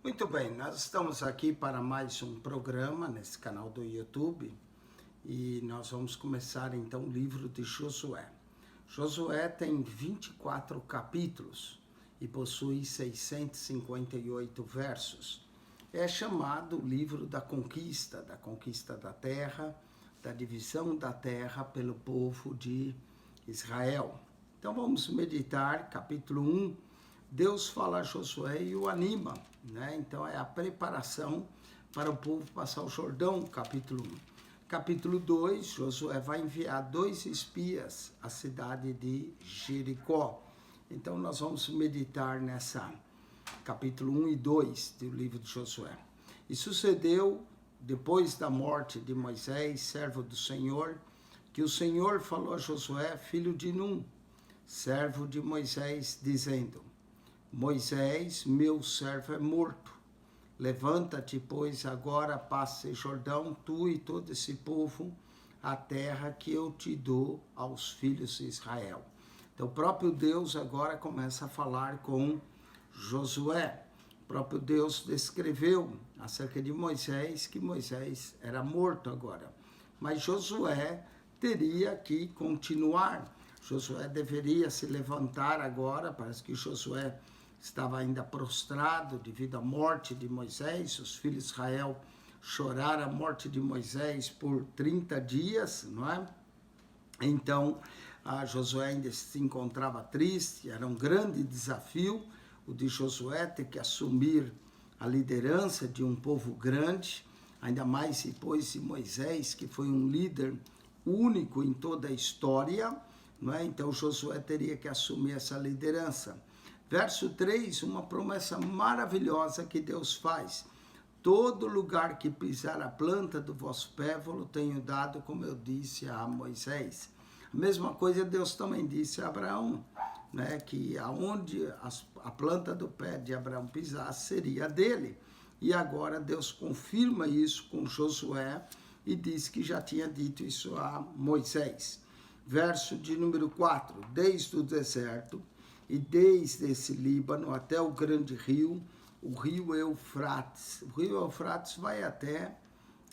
Muito bem, nós estamos aqui para mais um programa nesse canal do YouTube e nós vamos começar então o livro de Josué. Josué tem 24 capítulos e possui 658 versos. É chamado o livro da conquista da terra, da divisão da terra pelo povo de Israel. Então vamos meditar, capítulo 1. Deus fala a Josué e o anima, né? Então é a preparação para o povo passar o Jordão, capítulo 1. Capítulo 2, Josué vai enviar 2 espias à cidade de Jericó. Então nós vamos meditar nessa capítulo 1 e 2 do livro de Josué. E sucedeu, depois da morte de Moisés, servo do Senhor, que o Senhor falou a Josué, filho de Num, servo de Moisés, dizendo: Moisés, meu servo, é morto. Levanta-te, pois, agora passe Jordão, tu e todo esse povo, a terra que eu te dou aos filhos de Israel. Então, o próprio Deus agora começa a falar com Josué. O próprio Deus descreveu acerca de Moisés, que Moisés era morto agora. Mas Josué teria que continuar. Josué deveria se levantar agora, parece que Josué estava ainda prostrado devido à morte de Moisés. Os filhos de Israel choraram a morte de Moisés por 30 dias, não é? Então, Josué ainda se encontrava triste, era um grande desafio o de Josué ter que assumir a liderança de um povo grande, ainda mais depois de Moisés, que foi um líder único em toda a história, não é? Então Josué teria que assumir essa liderança. Verso 3, uma promessa maravilhosa que Deus faz. Todo lugar que pisar a planta do vosso pé, vou tenho dado, como eu disse a Moisés. A mesma coisa Deus também disse a Abraão, né, que aonde a planta do pé de Abraão pisasse seria dele. E agora Deus confirma isso com Josué e diz que já tinha dito isso a Moisés. Verso de número 4, desde o deserto e desde esse Líbano até o grande rio, o rio Eufrates. O rio Eufrates vai até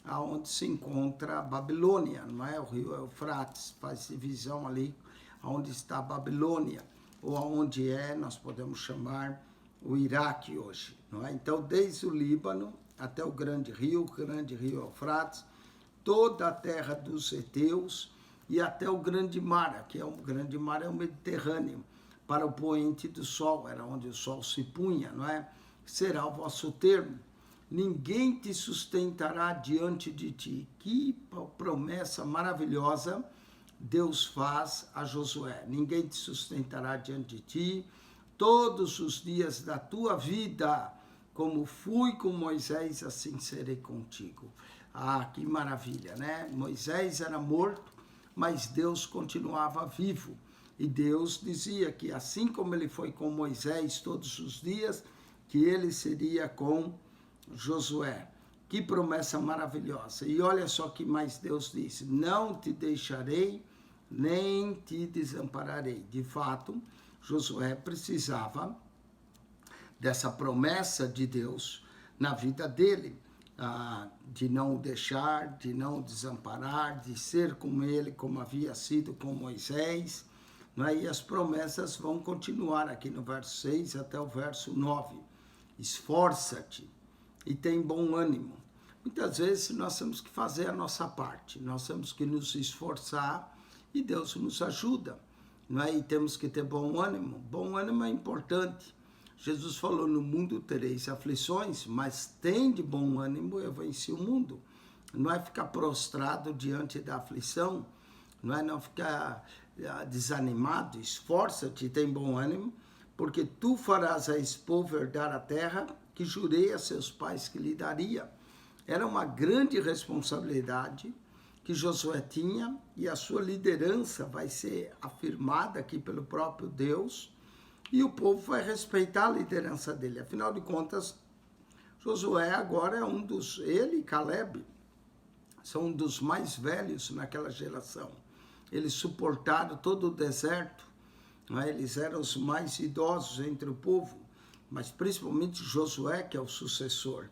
onde se encontra a Babilônia, não é? O rio Eufrates faz divisão ali onde está a Babilônia, ou onde nós podemos chamar o Iraque hoje, não é? Então, desde o Líbano até o grande rio Eufrates, toda a terra dos heteus e até o grande mar, que é o grande mar é o Mediterrâneo, para o poente do sol, era onde o sol se punha, não é? Será o vosso termo. Ninguém te sustentará diante de ti. Que promessa maravilhosa Deus faz a Josué. Ninguém te sustentará diante de ti todos os dias da tua vida. Como fui com Moisés, assim serei contigo. Ah, que maravilha, né? Moisés era morto, mas Deus continuava vivo. E Deus dizia que assim como ele foi com Moisés todos os dias, que ele seria com Josué. Que promessa maravilhosa. E olha só que mais Deus disse: não te deixarei, nem te desampararei. De fato, Josué precisava dessa promessa de Deus na vida dele, de não o deixar, de não o desamparar, de ser com ele como havia sido com Moisés. E as promessas vão continuar aqui no verso 6 até o verso 9. Esforça-te e tem bom ânimo. Muitas vezes nós temos que fazer a nossa parte, nós temos que nos esforçar e Deus nos ajuda, não é? E temos que ter bom ânimo. Bom ânimo é importante. Jesus falou: no mundo tereis aflições, mas tem de bom ânimo, eu venci o mundo. Não é ficar prostrado diante da aflição, não ficar desanimado. Esforça-te e tem bom ânimo, porque tu farás a esse povo herdar a terra que jurei a seus pais que lhe daria. Era uma grande responsabilidade que Josué tinha, e a sua liderança vai ser afirmada aqui pelo próprio Deus, e o povo vai respeitar a liderança dele. Afinal de contas, Josué agora é ele e Caleb são um dos mais velhos naquela geração. Eles suportaram todo o deserto, eles eram os mais idosos entre o povo. mas principalmente Josué, que é o sucessor.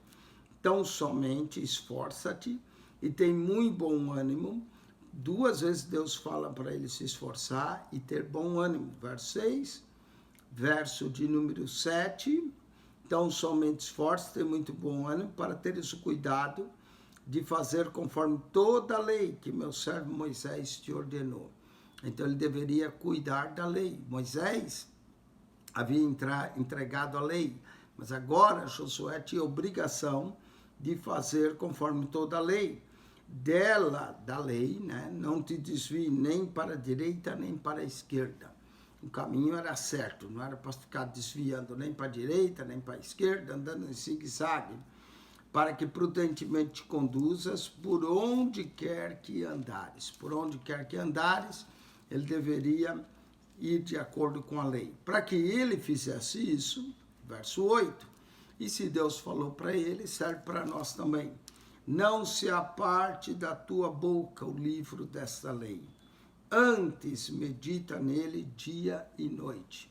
Então, somente esforça-te e tem muito bom ânimo. 2 vezes Deus fala para ele se esforçar e ter bom ânimo. Verso 6, verso de número 7. Então, somente esforça-te, tem muito bom ânimo para teres o cuidado de fazer conforme toda a lei que meu servo Moisés te ordenou. Então, ele deveria cuidar da lei. Moisés havia entregado a lei, mas agora Josué tinha obrigação de fazer conforme toda a lei. Da lei, né, não te desvie nem para a direita nem para a esquerda. O caminho era certo, não era para ficar desviando nem para a direita nem para a esquerda, andando em zigue-zague, para que prudentemente te conduzas por onde quer que andares. Por onde quer que andares, ele deveria ir de acordo com a lei. Para que ele fizesse isso, verso 8, e se Deus falou para ele, serve para nós também. Não se aparte da tua boca o livro desta lei. Antes medita nele dia e noite.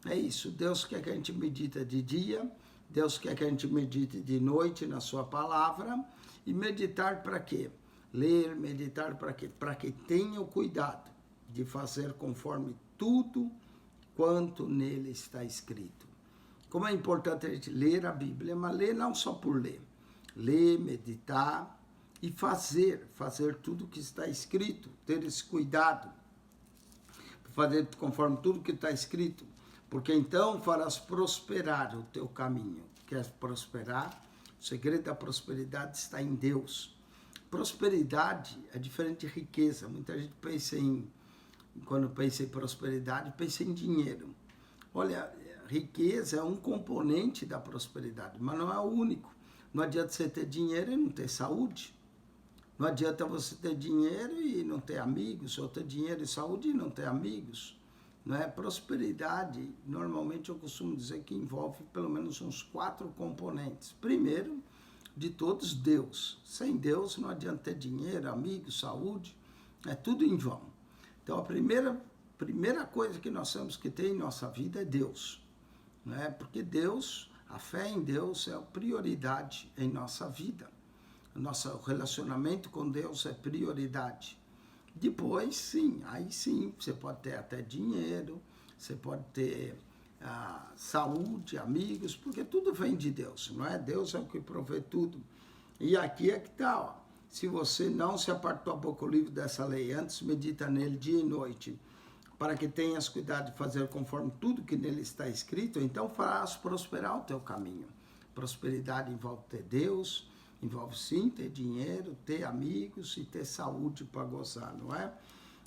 É isso, Deus quer que a gente medita de dia, Deus quer que a gente medite de noite na sua palavra. E meditar para quê? Ler, meditar para quê? Para que tenha o cuidado de fazer conforme tudo quanto nele está escrito. Como é importante a gente ler a Bíblia, mas ler não só por ler. Ler, meditar e fazer tudo que está escrito, ter esse cuidado, fazer conforme tudo que está escrito, porque então farás prosperar o teu caminho. Quer prosperar? O segredo da prosperidade está em Deus. Prosperidade é diferente de riqueza. Muita gente pensa quando pensa em prosperidade, pensa em dinheiro. Olha, riqueza é um componente da prosperidade, mas não é o único. Não adianta você ter dinheiro e não ter saúde. Não adianta você ter dinheiro e não ter amigos, ou ter dinheiro e saúde e não ter amigos. Não é? Prosperidade, normalmente eu costumo dizer que envolve pelo menos uns 4 componentes. Primeiro, de todos, Deus. Sem Deus não adianta ter dinheiro, amigos, saúde, é tudo em vão. Então a primeira coisa que nós temos que ter em nossa vida é Deus. Não é? Porque Deus, a fé em Deus é a prioridade em nossa vida. Nosso relacionamento com Deus é prioridade. Depois, sim, aí sim, você pode ter até dinheiro, você pode ter saúde, amigos, porque tudo vem de Deus, não é? Deus é o que provê tudo. E aqui é que está, ó. Se você não se apartou a boca o livro dessa lei, antes medita nele dia e noite, para que tenhas cuidado de fazer conforme tudo que nele está escrito, então farás prosperar o teu caminho. Prosperidade envolve ter Deus, envolve sim ter dinheiro, ter amigos e ter saúde para gozar, não é?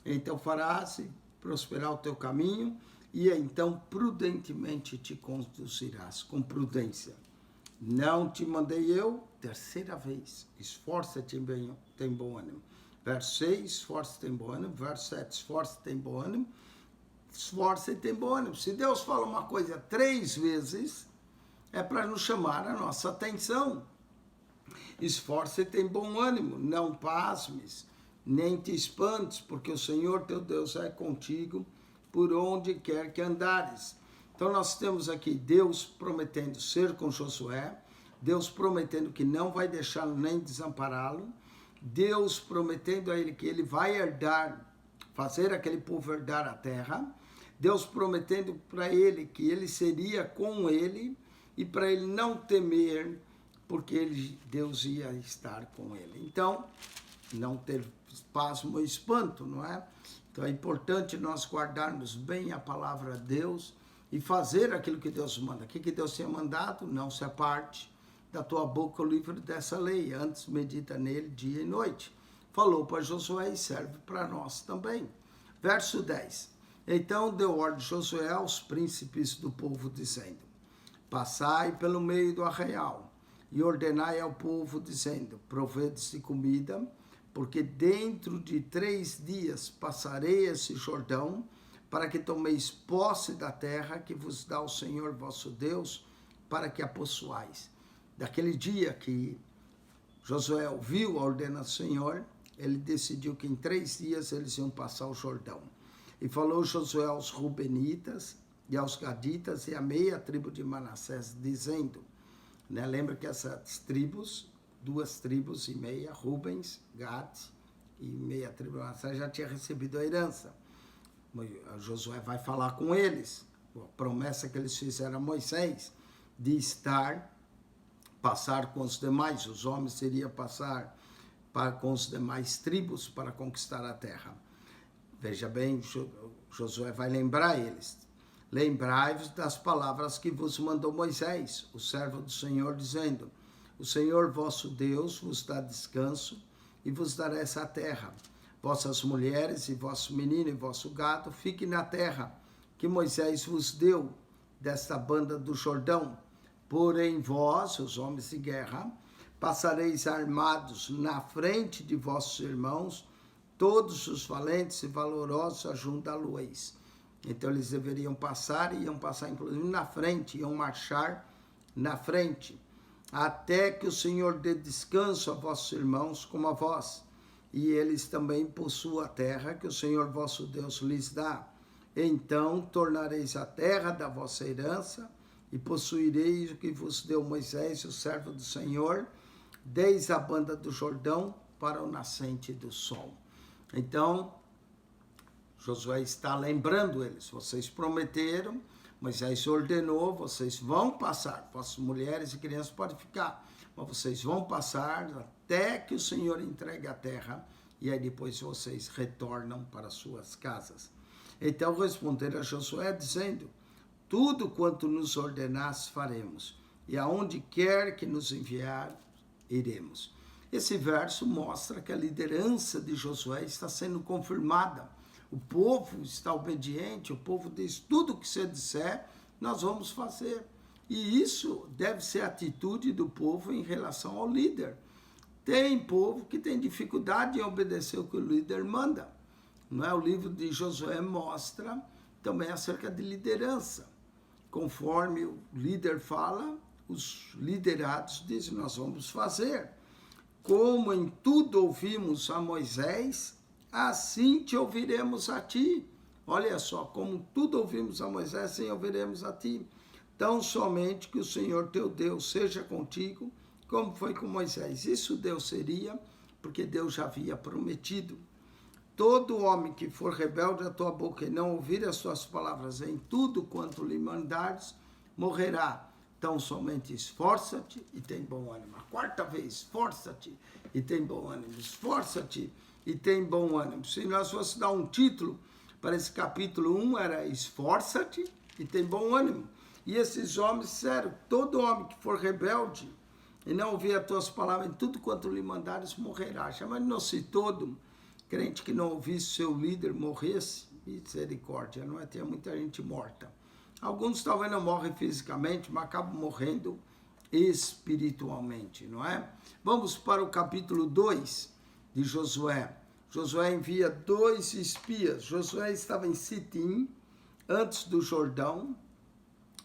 Então farás prosperar o teu caminho e então prudentemente te conduzirás, com prudência. Não te mandei eu, 3ª vez, esforça-te, tem bom ânimo. Verso 6, esforça-te, tem bom ânimo. Verso 7, esforça-te, tem bom ânimo. Esforça-te, tem bom ânimo. Se Deus fala uma coisa 3 vezes, é para nos chamar a nossa atenção. Esforça-te, tem bom ânimo, não pasmes, nem te espantes, porque o Senhor teu Deus é contigo por onde quer que andares. Então nós temos aqui Deus prometendo ser com Josué, Deus prometendo que não vai deixá-lo nem desampará-lo, Deus prometendo a ele que ele vai herdar, fazer aquele povo herdar a terra, Deus prometendo para ele que ele seria com ele e para ele não temer, porque Deus ia estar com ele. Então, não ter pasmo ou espanto, não é? Então é importante nós guardarmos bem a palavra de Deus e fazer aquilo que Deus manda. O que Deus tinha mandado? Não se aparte da tua boca o livro dessa lei, antes medita nele dia e noite. Falou para Josué e serve para nós também. Verso 10. Então deu ordem Josué aos príncipes do povo, dizendo: passai pelo meio do arraial e ordenai ao povo, dizendo: provede-se comida, porque dentro de 3 dias passarei esse Jordão, para que tomeis posse da terra que vos dá o Senhor vosso Deus, para que a possuais. Daquele dia que Josué ouviu a ordenança do Senhor, ele decidiu que em 3 dias eles iam passar o Jordão. E falou Josué aos Rubenitas, e aos gaditas e a meia tribo de Manassés, dizendo, né, lembra que essas tribos, 2 tribos e meia, Rubens, Gad e meia tribo de Manassés, já tinha recebido a herança. Josué vai falar com eles, a promessa que eles fizeram a Moisés, de passar com os demais, os homens iriam passar com os demais tribos para conquistar a terra. Veja bem, Josué vai lembrar eles. Lembrai-vos das palavras que vos mandou Moisés, o servo do Senhor, dizendo, o Senhor vosso Deus vos dá descanso e vos dará essa terra. Vossas mulheres e vosso menino e vosso gado fiquem na terra que Moisés vos deu desta banda do Jordão. Porém vós, os homens de guerra, passareis armados na frente de vossos irmãos, todos os valentes e valorosos ajunta-los. Então eles deveriam passar, iam passar inclusive na frente, iam marchar na frente, até que o Senhor dê descanso a vossos irmãos como a vós, e eles também possuam a terra que o Senhor vosso Deus lhes dá. Então tornareis a terra da vossa herança, e possuireis o que vos deu Moisés, o servo do Senhor, desde a banda do Jordão para o nascente do sol. Então, Josué está lembrando eles, vocês prometeram, Moisés ordenou, vocês vão passar, vossas mulheres e crianças podem ficar, mas vocês vão passar até que o Senhor entregue a terra, e aí depois vocês retornam para suas casas. Então responderam a Josué, dizendo, tudo quanto nos ordenasse faremos, e aonde quer que nos enviar, iremos. Esse verso mostra que a liderança de Josué está sendo confirmada. O povo está obediente, o povo diz, tudo que você disser, nós vamos fazer. E isso deve ser a atitude do povo em relação ao líder. Tem povo que tem dificuldade em obedecer o que o líder manda. Não é? O livro de Josué mostra também acerca de liderança. Conforme o líder fala, os liderados dizem, nós vamos fazer. Como em tudo ouvimos a Moisés, assim te ouviremos a ti. Olha só, como tudo ouvimos a Moisés, assim ouviremos a ti. Tão somente que o Senhor teu Deus seja contigo, como foi com Moisés. Isso Deus seria, porque Deus já havia prometido. Todo homem que for rebelde à tua boca e não ouvir as tuas palavras em tudo quanto lhe mandares, morrerá. Então somente esforça-te e tem bom ânimo. A 4ª vez, esforça-te e tem bom ânimo. Esforça-te e tem bom ânimo. Se nós fosse dar um título para esse capítulo 1, era esforça-te e tem bom ânimo. E esses homens disseram, todo homem que for rebelde e não ouvir as tuas palavras em tudo quanto lhe mandares, morrerá. Chamando-se se todo crente que não ouvisse seu líder morresse, misericórdia, não é? Tinha muita gente morta. Alguns talvez não morrem fisicamente, mas acabam morrendo espiritualmente, não é? Vamos para o capítulo 2 de Josué. Josué envia 2 espias. Josué estava em Sitim, antes do Jordão,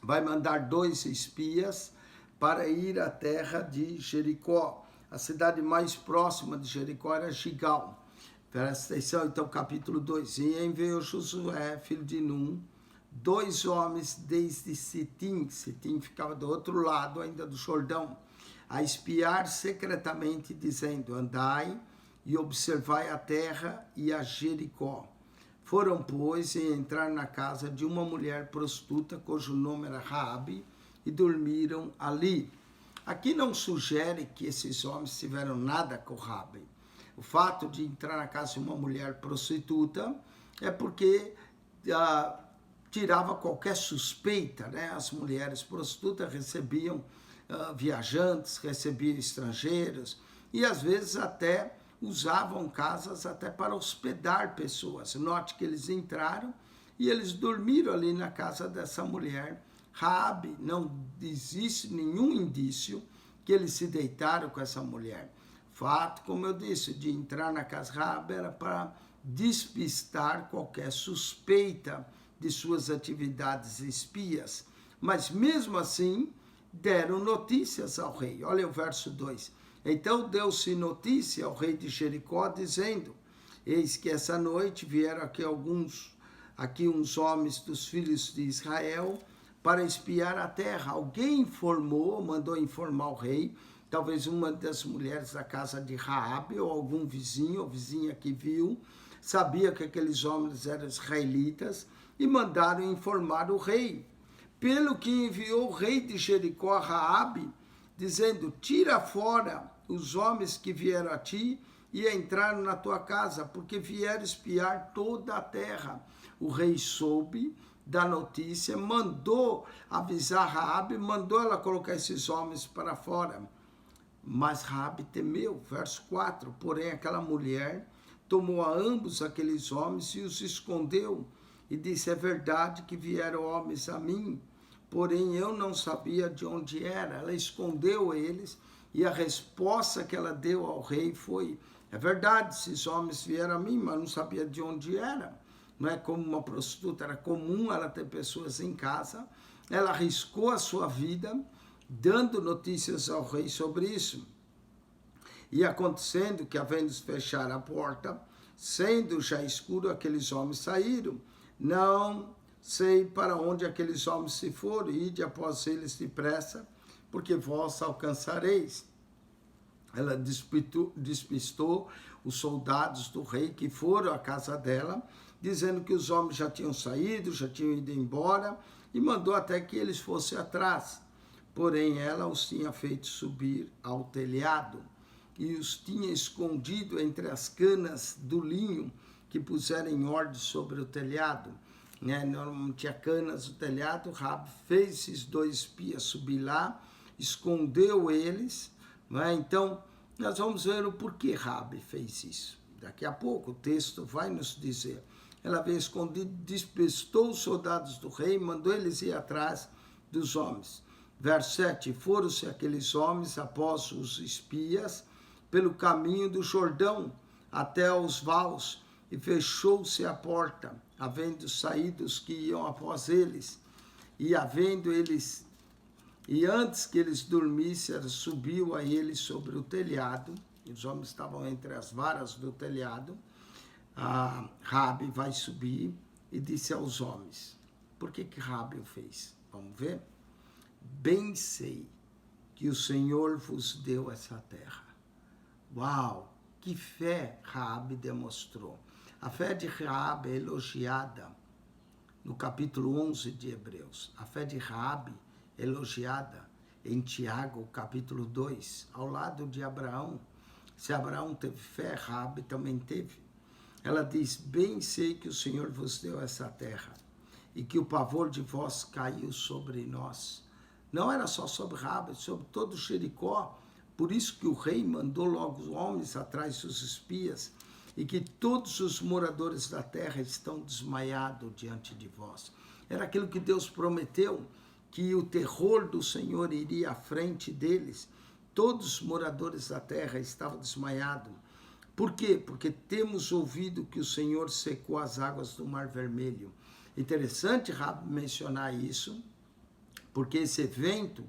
vai mandar 2 espias para ir à terra de Jericó. A cidade mais próxima de Jericó era Gigal. Presta atenção, então, capítulo 2. E enviou Josué, filho de Num, 2 homens desde Sitim. Sitim ficava do outro lado ainda do Jordão, a espiar secretamente, dizendo, andai e observai a terra e a Jericó. Foram, pois, e entraram na casa de uma mulher prostituta, cujo nome era Raabe, e dormiram ali. Aqui não sugere que esses homens tiveram nada com Raabe. O fato de entrar na casa de uma mulher prostituta é porque tirava qualquer suspeita, né? As mulheres prostitutas recebiam viajantes, recebiam estrangeiros e às vezes até usavam casas até para hospedar pessoas. Note que eles entraram e eles dormiram ali na casa dessa mulher Raabe. Não existe nenhum indício que eles se deitaram com essa mulher. Fato, como eu disse, de entrar na casa Raabe era para despistar qualquer suspeita de suas atividades espias. Mas mesmo assim, deram notícias ao rei. Olha o verso 2. Então deu-se notícia ao rei de Jericó, dizendo, eis que essa noite vieram aqui alguns aqui uns homens dos filhos de Israel para espiar a terra. Alguém informou, mandou informar o rei, talvez uma das mulheres da casa de Raabe, ou algum vizinho ou vizinha que viu, sabia que aqueles homens eram israelitas e mandaram informar o rei. Pelo que enviou o rei de Jericó a Raabe, dizendo: tira fora os homens que vieram a ti e entraram na tua casa, porque vieram espiar toda a terra. O rei soube da notícia, mandou avisar Raabe, mandou ela colocar esses homens para fora. Mas Raabe temeu, verso 4, porém aquela mulher tomou a ambos aqueles homens e os escondeu, e disse: é verdade que vieram homens a mim, porém eu não sabia de onde era. Ela escondeu eles, e a resposta que ela deu ao rei foi: é verdade, esses homens vieram a mim, mas não sabia de onde era. Não é como uma prostituta, era comum ela ter pessoas em casa. Ela arriscou a sua vida, dando notícias ao rei sobre isso. E acontecendo que, havendo fechado a porta, sendo já escuro, aqueles homens saíram. Não sei para onde aqueles homens se foram, ide após eles depressa, porque vós alcançareis. Ela despistou os soldados do rei que foram à casa dela, dizendo que os homens já tinham saído, já tinham ido embora, e mandou até que eles fossem atrás. Porém, ela os tinha feito subir ao telhado e os tinha escondido entre as canas do linho que puseram em ordem sobre o telhado. Não tinha canas no telhado. Raabe fez esses 2 espias subir lá, escondeu eles. Então, nós vamos ver o porquê Raabe fez isso. Daqui a pouco o texto vai nos dizer. Ela veio escondida, despistou os soldados do rei, mandou eles ir atrás dos homens. Verso 7, foram-se aqueles homens após os espias pelo caminho do Jordão até aos vaus, e fechou-se a porta, havendo saído os que iam após eles, e antes que eles dormissem, ela subiu a eles sobre o telhado, e os homens estavam entre as varas do telhado. Raabe vai subir e disse aos homens: por que Raabe o fez? Vamos ver? Bem sei que o Senhor vos deu essa terra. Uau! Que fé Raabe demonstrou. A fé de Raabe é elogiada no capítulo 11 de Hebreus. A fé de Raabe é elogiada em Tiago, capítulo 2, ao lado de Abraão. Se Abraão teve fé, Raabe também teve. Ela diz: bem sei que o Senhor vos deu essa terra, e que o pavor de vós caiu sobre nós. Não era só sobre Raabe, sobre todo Jericó. Por isso que o rei mandou logo os homens atrás dos espias, e que todos os moradores da terra estão desmaiados diante de vós. Era aquilo que Deus prometeu, que o terror do Senhor iria à frente deles. Todos os moradores da terra estavam desmaiados. Por quê? Porque temos ouvido que o Senhor secou as águas do Mar Vermelho. Interessante Raabe mencionar isso, porque esse evento,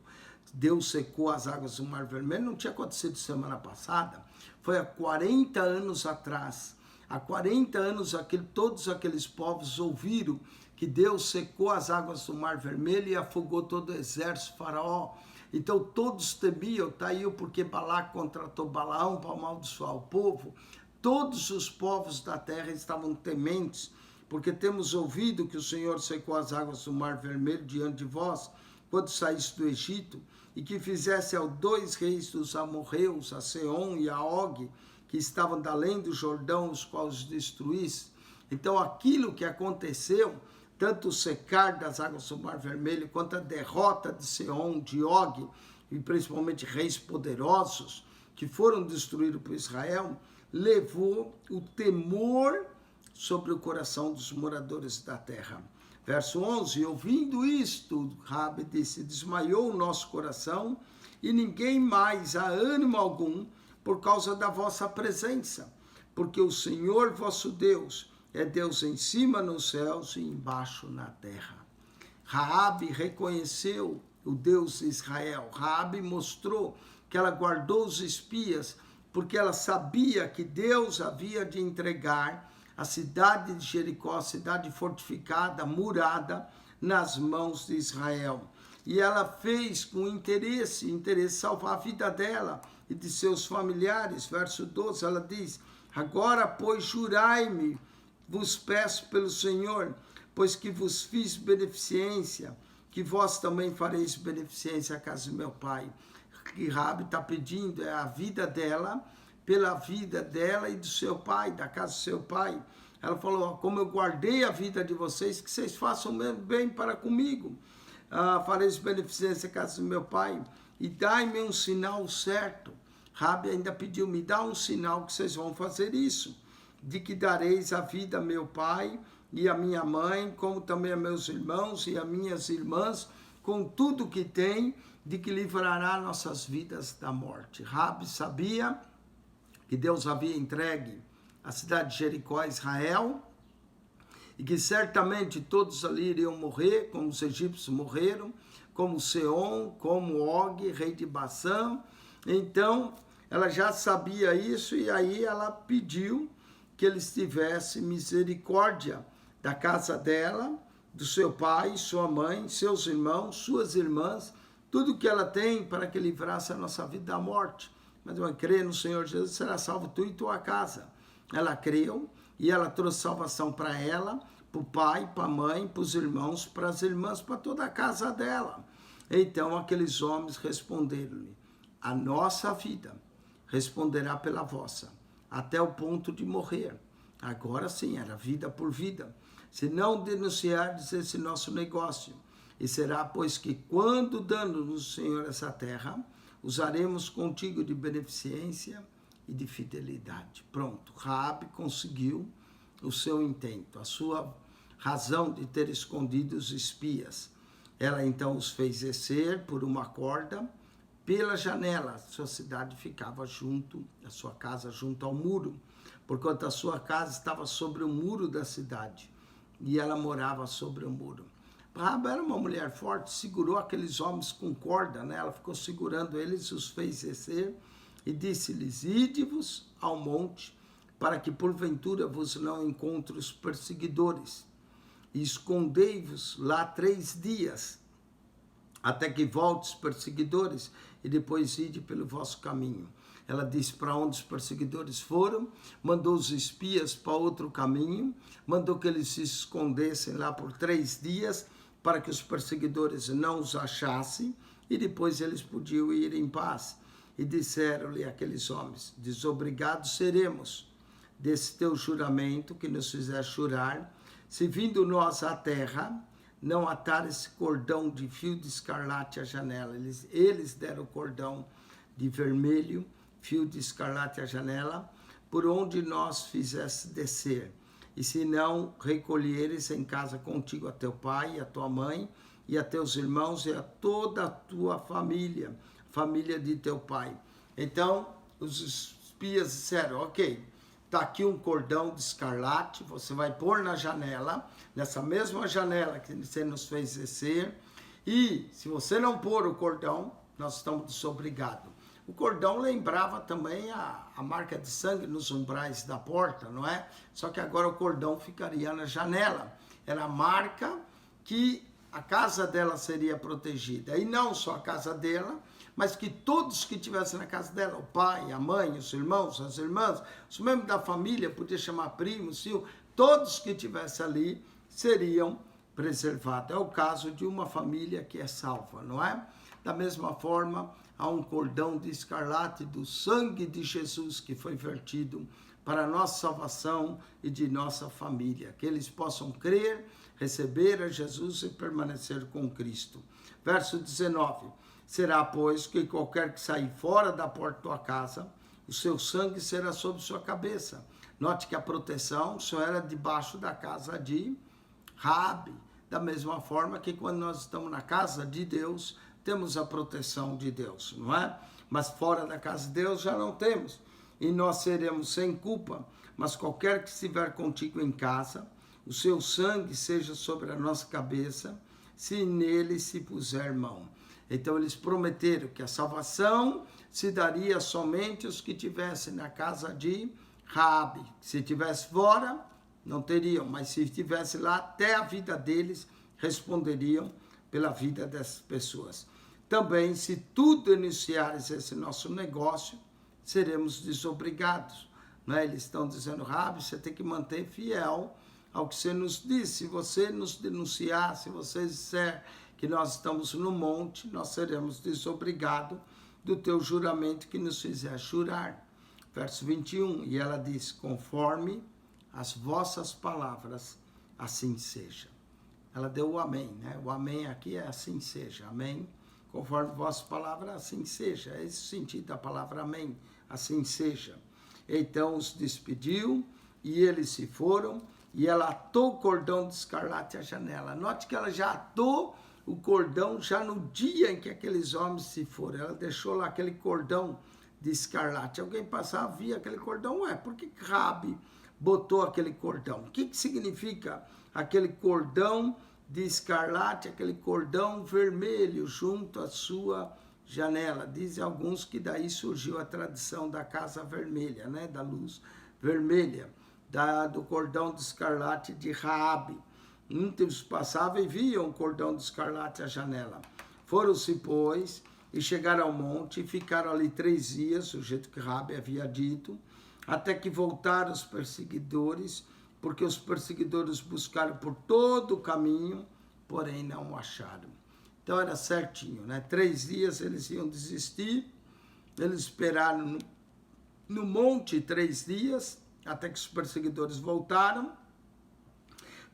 Deus secou as águas do Mar Vermelho, não tinha acontecido semana passada, foi há 40 anos atrás. Há 40 anos todos aqueles povos ouviram que Deus secou as águas do Mar Vermelho e afogou todo o exército faraó. Então todos temiam, está aí o porquê Balaque contratou Balaão para amaldiçoar o povo. Todos os povos da terra estavam tementes, porque temos ouvido que o Senhor secou as águas do Mar Vermelho diante de vós, quando saísse do Egito, e que fizesse aos 2 reis dos amorreus, a Seom e a Og, que estavam da além do Jordão, os quais os destruísse. Então aquilo que aconteceu, tanto o secar das águas do Mar Vermelho, quanto a derrota de Seom, de Og, e principalmente reis poderosos, que foram destruídos por Israel, levou o temor sobre o coração dos moradores da terra. Verso 11, ouvindo isto, Raabe disse: desmaiou o nosso coração, e ninguém mais há ânimo algum por causa da vossa presença, porque o Senhor vosso Deus é Deus em cima nos céus e embaixo na terra. Raabe reconheceu o Deus de Israel. Raabe mostrou que ela guardou os espias, porque ela sabia que Deus havia de entregar a cidade de Jericó, cidade fortificada, murada, nas mãos de Israel. E ela fez com interesse salvar a vida dela e de seus familiares. Verso 12, ela diz: agora, pois, jurai-me, vos peço pelo Senhor, pois que vos fiz beneficência, que vós também fareis beneficência à casa do meu pai. O que Raabe está pedindo é a vida dela, pela vida dela e do seu pai, da casa do seu pai. Ela falou: como eu guardei a vida de vocês, que vocês façam mesmo bem para comigo. Fareis beneficência à casa do meu pai e dai-me um sinal certo. Raabe ainda pediu: me dá um sinal que vocês vão fazer isso, de que dareis a vida a meu pai e a minha mãe, como também a meus irmãos e a minhas irmãs, com tudo que tem, de que livrará nossas vidas da morte. Raabe sabia que Deus havia entregue a cidade de Jericó a Israel, e que certamente todos ali iriam morrer, como os egípcios morreram, como Seom, como Og, rei de Bassã. Então, ela já sabia isso, e aí ela pediu que eles tivessem misericórdia da casa dela, do seu pai, sua mãe, seus irmãos, suas irmãs, tudo que ela tem, para que livrasse a nossa vida da morte. Mas eu creio no Senhor Jesus, será salvo tu e tua casa. Ela creu e ela trouxe salvação para ela, para o pai, para a mãe, para os irmãos, para as irmãs, para toda a casa dela. Então aqueles homens responderam-lhe: a nossa vida responderá pela vossa, até o ponto de morrer. Agora sim, era vida por vida. Se não denunciardes esse nosso negócio, e será, pois, que quando dando-nos o Senhor essa terra, usaremos contigo de beneficência e de fidelidade. Pronto, Raabe conseguiu o seu intento, a sua razão de ter escondido os espias. Ela então os fez descer por uma corda pela janela. Sua cidade ficava junto, a sua casa junto ao muro, porquanto a sua casa estava sobre o muro da cidade, e ela morava sobre o muro. Raabe era uma mulher forte, segurou aqueles homens com corda, né? Ela ficou segurando eles, os fez descer, e disse-lhes: ide-vos ao monte, para que porventura vos não encontre os perseguidores, e escondei-vos lá 3 dias, até que volte os perseguidores, e depois ide pelo vosso caminho. Ela disse para onde os perseguidores foram, mandou os espias para outro caminho, mandou que eles se escondessem lá por 3 dias, para que os perseguidores não os achassem, e depois eles podiam ir em paz. E disseram-lhe aqueles homens: desobrigados seremos desse teu juramento que nos fizer jurar, se vindo nós à terra, não atar esse cordão de fio de escarlate à janela. Eles deram o cordão de vermelho, fio de escarlate à janela, por onde nós fizesse descer. E se não recolheres em casa contigo a teu pai, a tua mãe, e a teus irmãos, e a toda a tua família, família de teu pai. Então, os espias disseram: ok, está aqui um cordão de escarlate, você vai pôr na janela, nessa mesma janela que você nos fez descer, e se você não pôr o cordão, nós estamos desobrigados. O cordão lembrava também a marca de sangue nos umbrais da porta, não é? Só que agora o cordão ficaria na janela. Era a marca que a casa dela seria protegida. E não só a casa dela, mas que todos que estivessem na casa dela, o pai, a mãe, os irmãos, as irmãs, os membros da família, podia chamar primos, tio, todos que estivessem ali seriam preservados. É o caso de uma família que é salva, não é? Da mesma forma, há um cordão de escarlate do sangue de Jesus que foi vertido para a nossa salvação e de nossa família. Que eles possam crer, receber a Jesus e permanecer com Cristo. Verso 19. Será, pois, que qualquer que sair fora da porta da tua casa, o seu sangue será sobre sua cabeça. Note que a proteção só era debaixo da casa de Raabe. Da mesma forma que quando nós estamos na casa de Deus, temos a proteção de Deus, não é? Mas fora da casa de Deus já não temos. E nós seremos sem culpa. Mas qualquer que estiver contigo em casa, o seu sangue seja sobre a nossa cabeça, se nele se puser mão. Então eles prometeram que a salvação se daria somente aos que estivessem na casa de Raabe. Se estivesse fora, não teriam, mas se estivesse lá, até a vida deles responderiam pela vida dessas pessoas. Também, se tu denunciares esse nosso negócio, seremos desobrigados. Né? Eles estão dizendo, Rabi, você tem que manter fiel ao que você nos disse. Se você nos denunciar, se você disser que nós estamos no monte, nós seremos desobrigados do teu juramento que nos fizer jurar. Verso 21, e ela diz, conforme as vossas palavras, assim seja. Ela deu o amém, né? O amém aqui é assim seja, amém? Conforme vossas palavras, assim seja. É esse o sentido da palavra amém, assim seja. Então os despediu e eles se foram e ela atou o cordão de escarlate à janela. Note que ela já atou o cordão já no dia em que aqueles homens se foram. Ela deixou lá aquele cordão de escarlate. Alguém passava, via aquele cordão, por que Rabi botou aquele cordão? O que significa aquele cordão de escarlate, aquele cordão vermelho junto à sua janela? Dizem alguns que daí surgiu a tradição da casa vermelha, né? Da luz vermelha, do cordão de escarlate de Raabe. Muitos passavam e viam o cordão de escarlate à janela. Foram-se, pois, e chegaram ao monte e ficaram ali 3 dias, o jeito que Raabe havia dito, até que voltaram os perseguidores, porque os perseguidores buscaram por todo o caminho, porém não o acharam. Então era certinho, né? 3 dias eles iam desistir, eles esperaram no monte 3 dias, até que os perseguidores voltaram.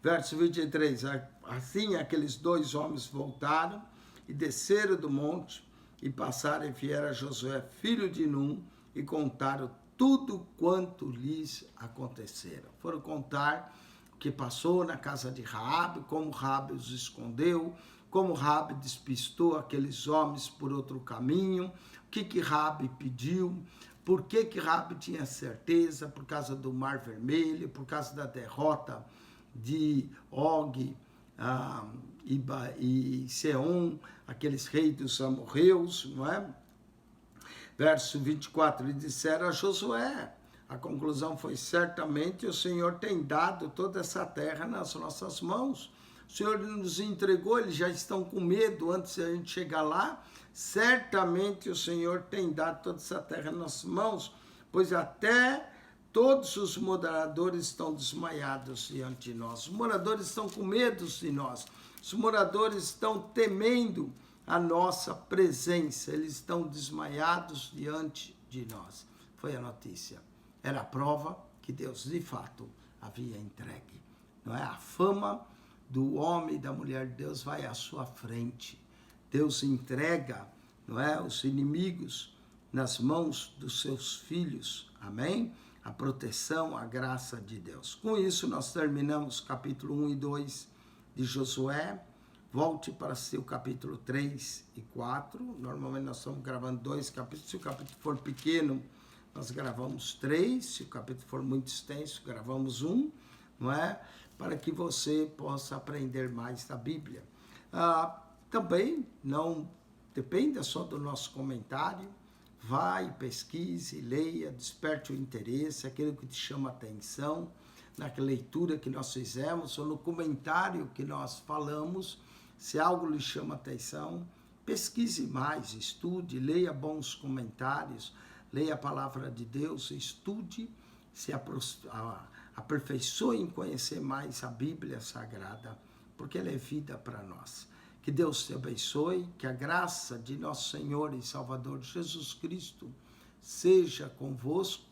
Verso 23, assim aqueles 2 homens voltaram e desceram do monte e passaram e vieram a Josué, filho de Num, e contaram tudo quanto lhes aconteceram. Foram contar o que passou na casa de Raabe, como Raabe os escondeu, como Raabe despistou aqueles homens por outro caminho, o que Raabe pediu, por que Raabe tinha certeza, por causa do Mar Vermelho, por causa da derrota de Og e Seom, aqueles reis dos amorreus, não é? Verso 24, e disseram a Josué, a conclusão foi, certamente o Senhor tem dado toda essa terra nas nossas mãos, o Senhor nos entregou, eles já estão com medo antes de a gente chegar lá, certamente o Senhor tem dado toda essa terra nas nossas mãos, pois até todos os moradores estão desmaiados diante de nós, os moradores estão com medo de nós, os moradores estão temendo a nossa presença, eles estão desmaiados diante de nós. Foi a notícia. Era a prova que Deus, de fato, havia entregue. Não é? A fama do homem e da mulher de Deus vai à sua frente. Deus entrega, não é, os inimigos nas mãos dos seus filhos. Amém? A proteção, a graça de Deus. Com isso, nós terminamos capítulo 1 e 2 de Josué. Volte para assistir o capítulo 3 e 4. Normalmente nós estamos gravando 2 capítulos. Se o capítulo for pequeno, nós gravamos 3. Se o capítulo for muito extenso, gravamos 1, não é? Para que você possa aprender mais da Bíblia. Também não dependa só do nosso comentário. Vai, pesquise, leia, desperte o interesse, aquilo que te chama a atenção, na leitura que nós fizemos ou no comentário que nós falamos. Se algo lhe chama atenção, pesquise mais, estude, leia bons comentários, leia a palavra de Deus, estude, se aperfeiçoe em conhecer mais a Bíblia Sagrada, porque ela é vida para nós. Que Deus te abençoe, que a graça de nosso Senhor e Salvador Jesus Cristo seja convosco,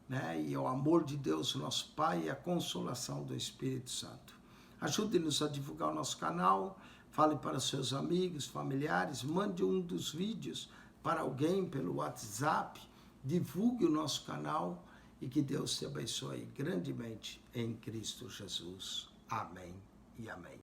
né? E o amor de Deus, nosso Pai, e a consolação do Espírito Santo. Ajude-nos a divulgar o nosso canal, fale para seus amigos, familiares, mande um dos vídeos para alguém pelo WhatsApp, divulgue o nosso canal e que Deus te abençoe grandemente em Cristo Jesus. Amém e amém.